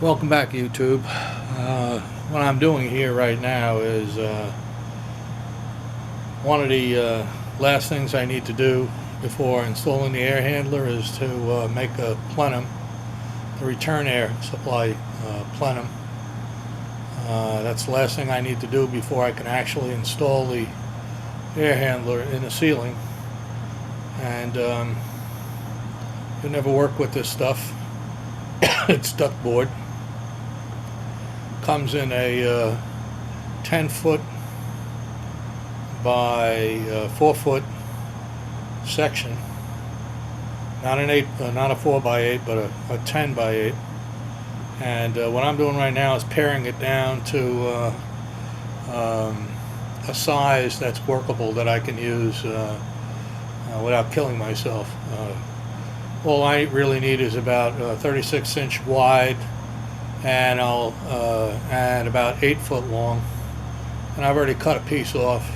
Welcome back, YouTube. What I'm doing here right now is one of the last things I need to do before installing the air handler is to make a plenum, the return air supply plenum. That's the last thing I need to do before I can actually install the air handler in the ceiling. And you'll never work with this stuff. It's ductboard. Comes in a 10-foot by 4-foot section. Not a 4 by 8, but a 10 by 8. And what I'm doing right now is paring it down to a size that's workable that I can use without killing myself. All I really need is about 36-inch wide, and and about 8 foot long. And I've already cut a piece off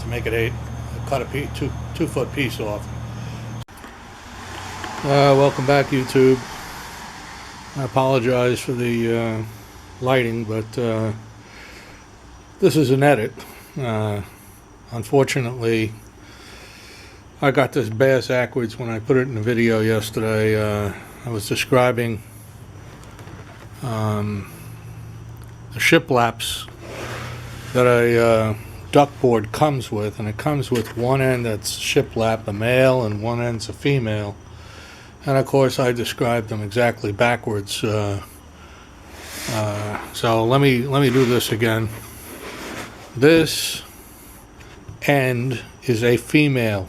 to make it 8. I cut a 2 foot piece off. Welcome back, YouTube. I apologize for the lighting, but this is an edit. Unfortunately, I got this bass backwards when I put it in the video yesterday. I was describing the shiplaps that a ductboard comes with, and it comes with one end that's shiplap, a male, and one end's a female. And of course, I described them exactly backwards. So let me do this again. This end is a female.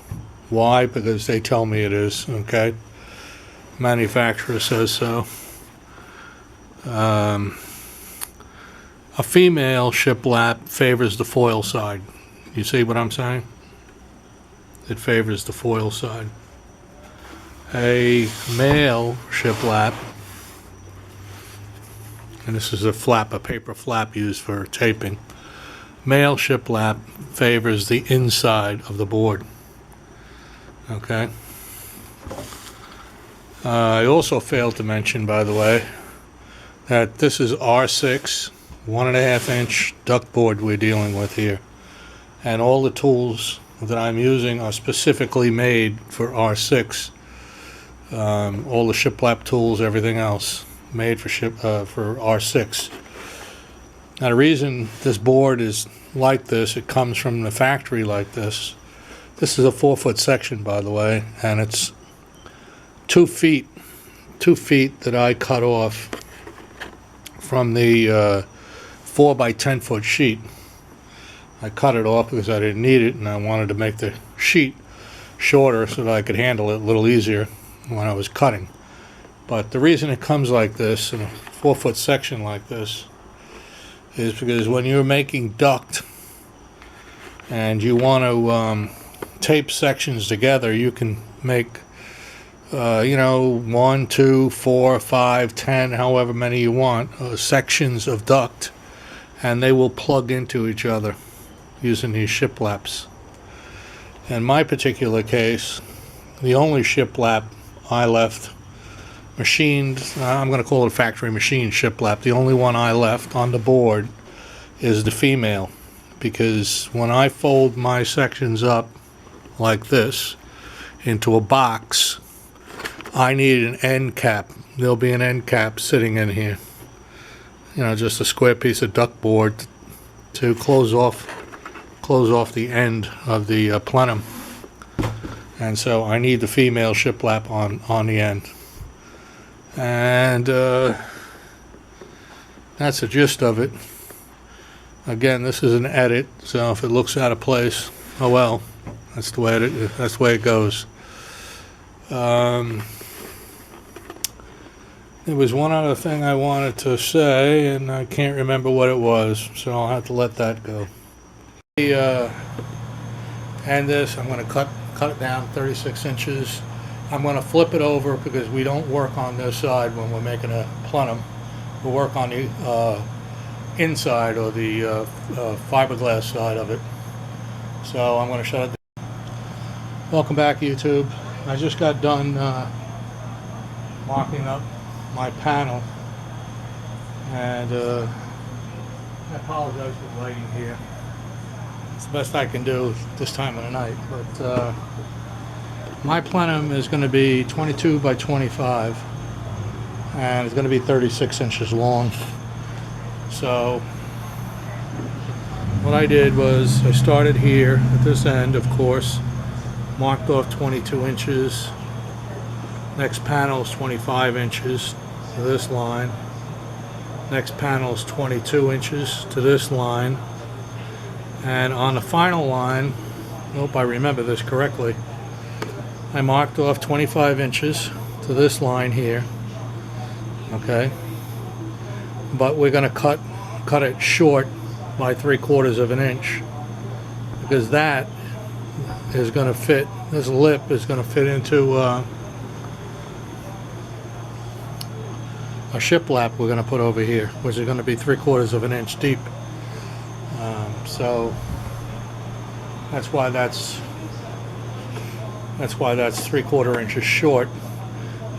Why? Because they tell me it is. Okay, manufacturer says so. A female shiplap favors the foil side. You see what I'm saying? It favors the foil side. A male shiplap, and this is a flap, a paper flap used for taping. Male shiplap favors the inside of the board. Okay. I also failed to mention, by the way, that this is R6, 1.5 inch ductboard we're dealing with here. And all the tools that I'm using are specifically made for R6. All the shiplap tools, everything else, made for R6. Now the reason this board is like this, it comes from the factory like this. This is a 4-foot section, by the way, and it's 2 feet that I cut off from the 4 by 10 foot sheet. I cut it off because I didn't need it, and I wanted to make the sheet shorter so that I could handle it a little easier when I was cutting. But the reason it comes like this in a 4-foot section like this is because when you're making duct and you want to tape sections together, you can make 1, 2, 4, 5, 10, however many you want, sections of duct, and they will plug into each other using these shiplaps. In my particular case, the only shiplap I left machined, I'm going to call it a factory machine shiplap, the only one I left on the board is the female, because when I fold my sections up like this into a box, I need an end cap. There'll be an end cap sitting in here. Just a square piece of duct board to close off the end of the plenum. And so I need the female shiplap on the end. And that's the gist of it. Again, this is an edit, so if it looks out of place, oh well. That's the way it goes. There was one other thing I wanted to say, and I can't remember what it was, so I'll have to let that go. And this, I'm going to cut it down 36 inches. I'm going to flip it over because we don't work on this side when we're making a plenum. We'll work on the inside, or the fiberglass side of it. So I'm going to shut it down. Welcome back, YouTube. I just got done marking up my panel And I apologize for the lighting here. It's the best I can do this time of the night. But my plenum is going to be 22 by 25, and it's going to be 36 inches long. So what I did was I started here at this end, of course, marked off 22 inches. Next panel is 25 inches to this line. Next panel is 22 inches to this line. And on the final line, I hope I remember this correctly, I marked off 25 inches to this line here. Okay. But we're going to cut it short by 3/4 of an inch, because that is going to fit, this lip is going to fit into a shiplap we're going to put over here, which is going to be 3/4 of an inch deep. So that's why that's 3/4 inches short,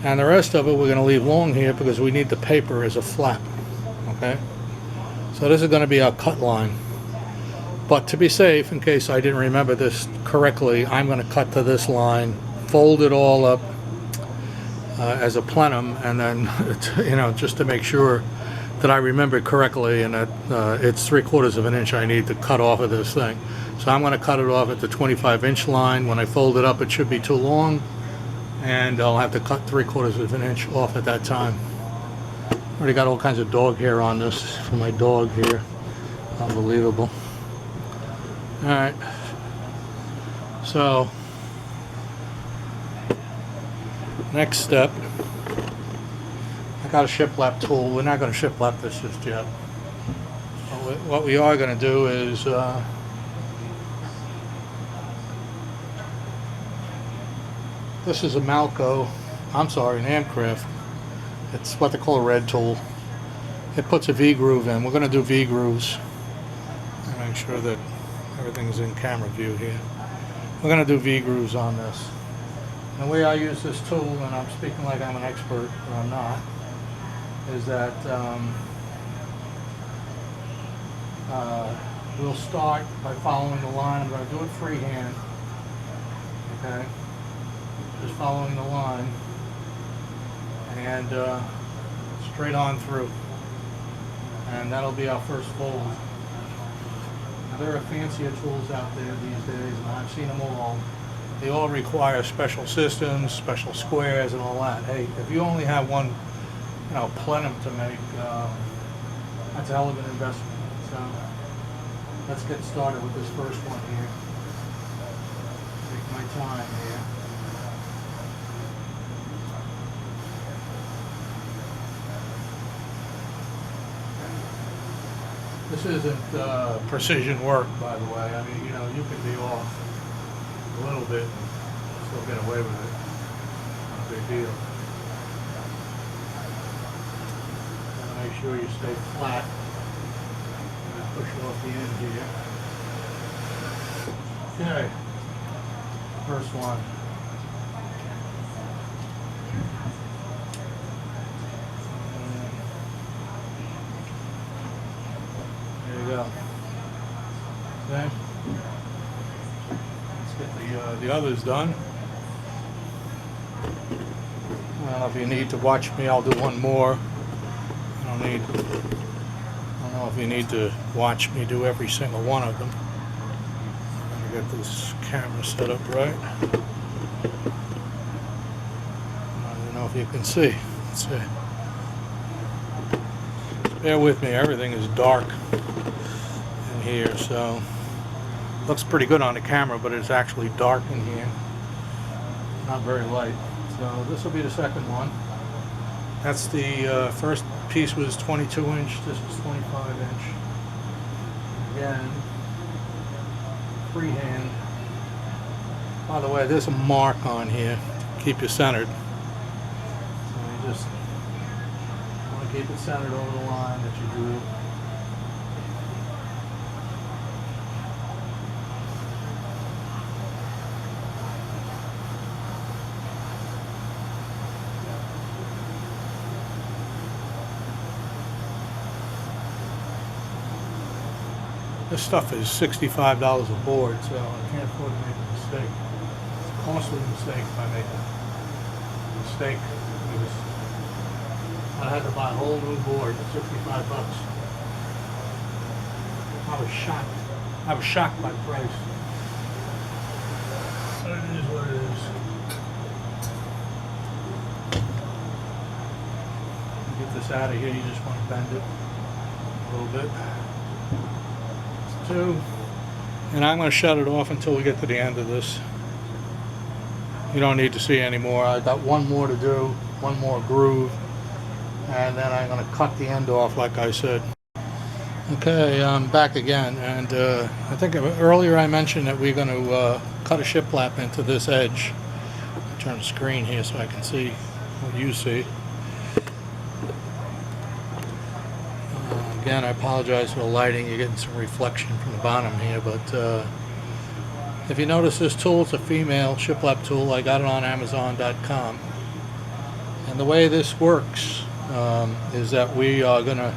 and the rest of it we're going to leave long here because we need the paper as a flap. Okay, so this is going to be our cut line. But to be safe, in case I didn't remember this correctly, I'm going to cut to this line, fold it all up as a plenum, and then just to make sure that I remembered correctly, and that it's 3/4 of an inch I need to cut off of this thing. So I'm going to cut it off at the 25-inch line. When I fold it up, it should be too long, and I'll have to cut 3/4 of an inch off at that time. Already got all kinds of dog hair on this for my dog here. Unbelievable. Alright, so next step, I got a shiplap tool. We're not going to shiplap this just yet. What we are going to do is this is a Malco, I'm sorry, an Amcraft. It's what they call a red tool. It puts a V-groove in. We're going to do V-grooves. Make sure that everything's in camera view here. We're going to do V-grooves on this. And the way I use this tool, and I'm speaking like I'm an expert, but I'm not, is that we'll start by following the line. I'm going to do it freehand. Okay? Just following the line. And straight on through. And that'll be our first fold. Now, there are fancier tools out there these days, and I've seen them all. They all require special systems, special squares, and all that. Hey, if you only have one, plenum to make, that's a hell of an investment. So let's get started with this first one here. Take my time here. This isn't precision work, by the way. I mean, you can be off a little bit and still get away with it. Not a big deal. Gotta make sure you stay flat. Push off the end here. Okay. First one. Go. Okay. Let's get the others done. I don't know if you need to watch me. I'll do one more. I don't know if you need to watch me do every single one of them. I'm gonna get this camera set up right. I don't know if you can see. Let's see. Bear with me. Everything is dark here, so looks pretty good on the camera, but it's actually dark in here, not very light. So this will be the second one. That's the first piece was 22 inch, this is 25 inch. Again, freehand. By the way, there's a mark on here to keep you centered, so you just want to keep it centered over the line that you drew. This stuff is $65 a board, so I can't afford to make a mistake. It's a costly mistake if I make a mistake. I had to buy a whole new board for $65. I was shocked. I was shocked by the price. But it is what it is. Get this out of here, you just want to bend it a little bit. It's 2. And I'm going to shut it off until we get to the end of this. You don't need to see any more. I've got one more to do, one more groove, and then I'm going to cut the end off like I said. Okay, I'm back again, and I think earlier I mentioned that we're going to cut a shiplap into this edge. I'll turn the screen here so I can see what you see. Again, I apologize for the lighting. You're getting some reflection from the bottom here, but if you notice, this tool is a female shiplap tool. I got it on Amazon.com. And the way this works is that we are going to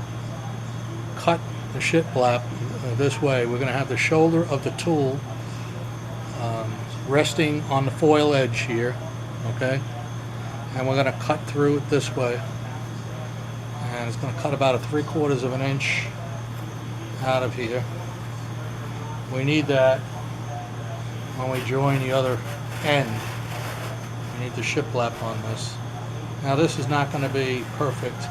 cut the shiplap this way. We're going to have the shoulder of the tool resting on the foil edge here, okay? And we're going to cut through it this way. And it's going to cut about 3/4 of an inch out of here. We need that when we join the other end. We need the shiplap on this. Now this is not going to be perfect.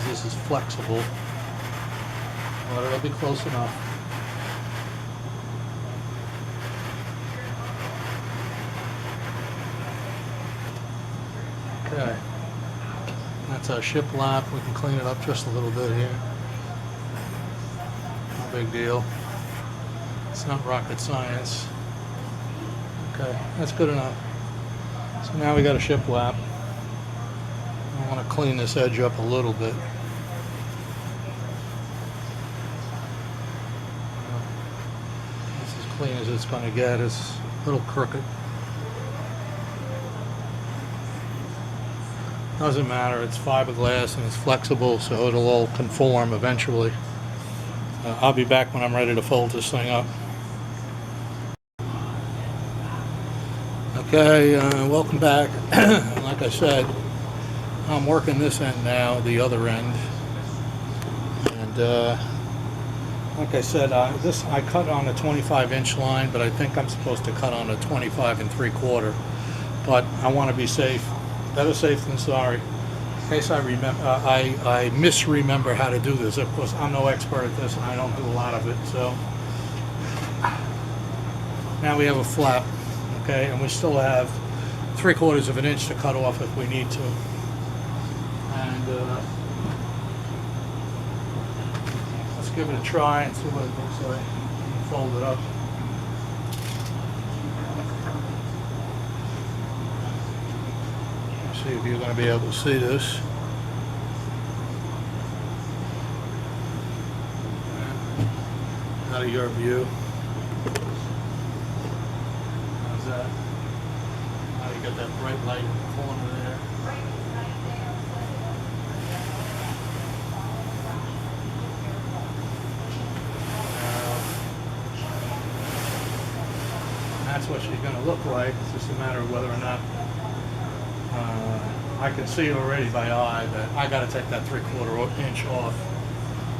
This is flexible, but it'll be close enough. Okay, that's our shiplap. We can clean it up just a little bit here. No big deal. It's not rocket science. Okay, that's good enough. So now we got a shiplap. I want to clean this edge up a little bit. It's as clean as it's going to get. It's a little crooked. Doesn't matter, it's fiberglass and it's flexible, so it'll all conform eventually. I'll be back when I'm ready to fold this thing up. Okay, welcome back. Like I said, I'm working this end now, the other end. And like I said, I cut on a 25-inch line, but I think I'm supposed to cut on a 25 3/4. But I want to be safe. Better safe than sorry. In case I misremember how to do this. Of course, I'm no expert at this, and I don't do a lot of it. So now we have a flap, okay, and we still have 3/4 of an inch to cut off if we need to. And let's give it a try and see what it looks like. Fold it up. See if you're going to be able to see this. Out of your view. How's that? Now you got that bright light in the corner there. That's what she's going to look like. It's just a matter of whether or not I can see already by eye that I got to take that 3/4 inch off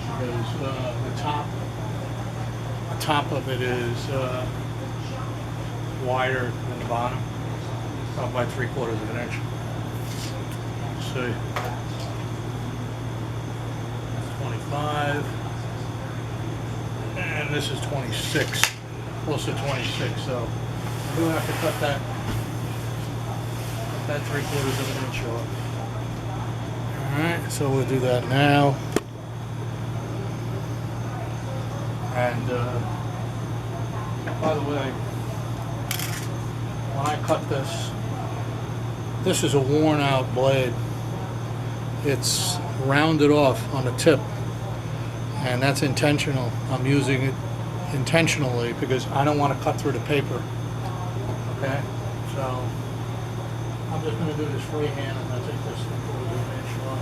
because the top of it is wider than the bottom, about by 3/4 of an inch. Let's see, that's 25, and this is 26, close to 26. So I do have to cut that 3/4 of an inch off. Alright, so we'll do that now. And by the way, when I cut this is a worn out blade. It's rounded off on the tip, and that's intentional. I'm using it intentionally because I don't want to cut through the paper. Okay, so I'm just going to do this freehand. I'm going to take this 3/4 inch off.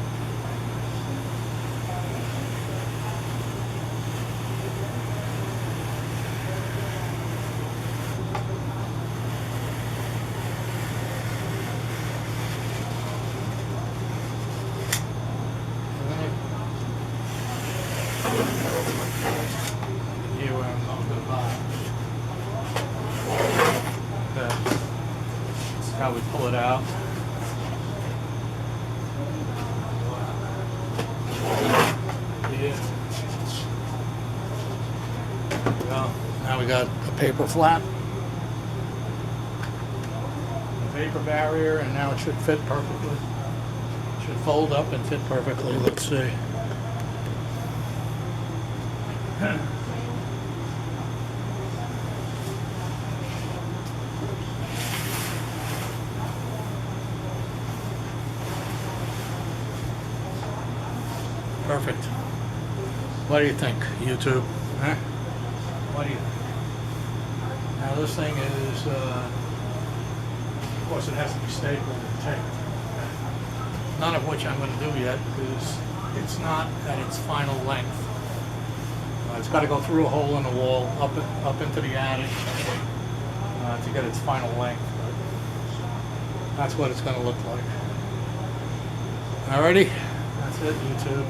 got a paper flap, a vapor barrier, and now it should fit perfectly. It should fold up and fit perfectly. Let's see. Perfect. What do you think, YouTube? Huh? What do you think? Now this thing is, of course it has to be stapled and taped. None of which I'm going to do yet because it's not at its final length. It's got to go through a hole in the wall, up into the attic to get its final length. But that's what it's going to look like. Alrighty, that's it, YouTube.